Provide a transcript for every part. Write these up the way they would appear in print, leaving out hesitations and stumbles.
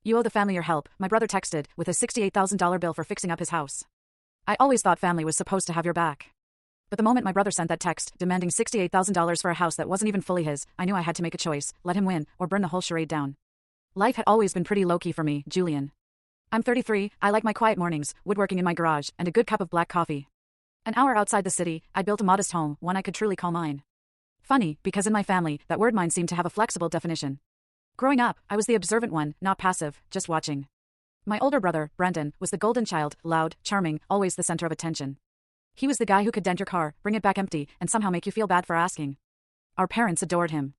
"You owe the family your help," my brother texted, with a $68,000 bill for fixing up his house. I always thought family was supposed to have your back. But the moment my brother sent that text, demanding $68,000 for a house that wasn't even fully his, I knew I had to make a choice, let him win, or burn the whole charade down. Life had always been pretty low-key for me, Julian. I'm 33, I like my quiet mornings, woodworking in my garage, and a good cup of black coffee. An hour outside the city, I'd built a modest home, one I could truly call mine. Funny, because in my family, that word mine seemed to have a flexible definition. Growing up, I was the observant one, not passive, just watching. My older brother, Brendan, was the golden child, loud, charming, always the center of attention. He was the guy who could dent your car, bring it back empty, and somehow make you feel bad for asking. Our parents adored him.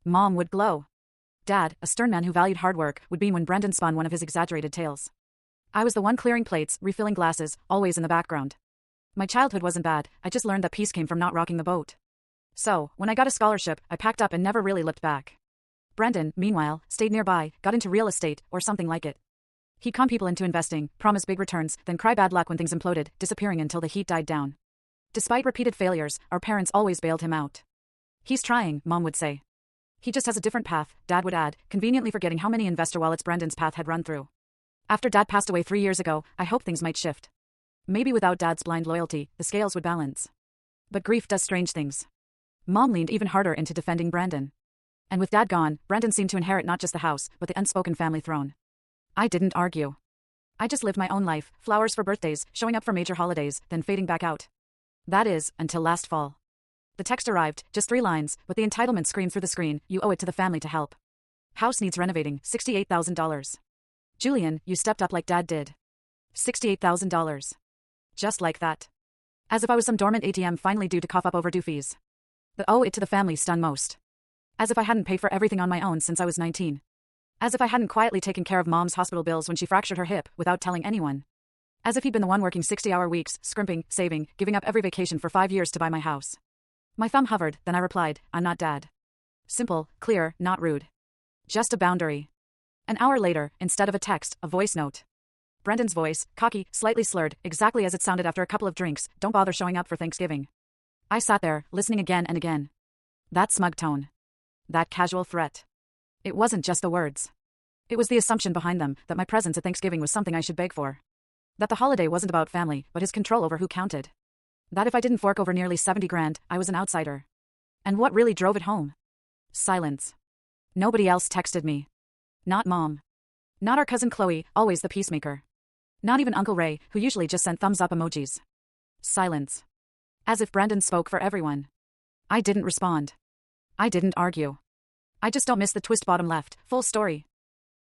Mom would glow. Dad, a stern man who valued hard work, would beam when Brendan spun one of his exaggerated tales. I was the one clearing plates, refilling glasses, always in the background. My childhood wasn't bad, I just learned that peace came from not rocking the boat. So, when I got a scholarship, I packed up and never really looked back. Brendan, meanwhile, stayed nearby, got into real estate, or something like it. He'd con people into investing, promise big returns, then cry bad luck when things imploded, disappearing until the heat died down. Despite repeated failures, our parents always bailed him out. "He's trying," Mom would say. "He just has a different path," Dad would add, conveniently forgetting how many investor wallets Brendan's path had run through. After Dad passed away 3 years ago, I hoped things might shift. Maybe without Dad's blind loyalty, the scales would balance. But grief does strange things. Mom leaned even harder into defending Brendan. And with Dad gone, Brendan seemed to inherit not just the house, but the unspoken family throne. I didn't argue. I just lived my own life, flowers for birthdays, showing up for major holidays, then fading back out. That is, until last fall. The text arrived, just 3 lines, but the entitlement screamed through the screen, "You owe it to the family to help. House needs renovating, $68,000. Julian, you stepped up like Dad did. $68,000. Just like that. As if I was some dormant ATM finally due to cough up overdue fees. The "owe it to the family" stung most. As if I hadn't paid for everything on my own since I was 19. As if I hadn't quietly taken care of Mom's hospital bills when she fractured her hip, without telling anyone. As if he'd been the one working 60-hour weeks, scrimping, saving, giving up every vacation for 5 years to buy my house. My thumb hovered, then I replied, "I'm not Dad." Simple, clear, not rude. Just a boundary. An hour later, instead of a text, a voice note. Brendan's voice, cocky, slightly slurred, exactly as it sounded after a couple of drinks, "Don't bother showing up for Thanksgiving." I sat there, listening again and again. That smug tone. That casual threat. It wasn't just the words. It was the assumption behind them, that my presence at Thanksgiving was something I should beg for. That the holiday wasn't about family, but his control over who counted. That if I didn't fork over nearly 70 grand, I was an outsider. And what really drove it home? Silence. Nobody else texted me. Not Mom. Not our cousin Chloe, always the peacemaker. Not even Uncle Ray, who usually just sent thumbs up emojis. Silence. As if Brendan spoke for everyone. I didn't respond. I didn't argue. I just don't miss the twist bottom left, full story.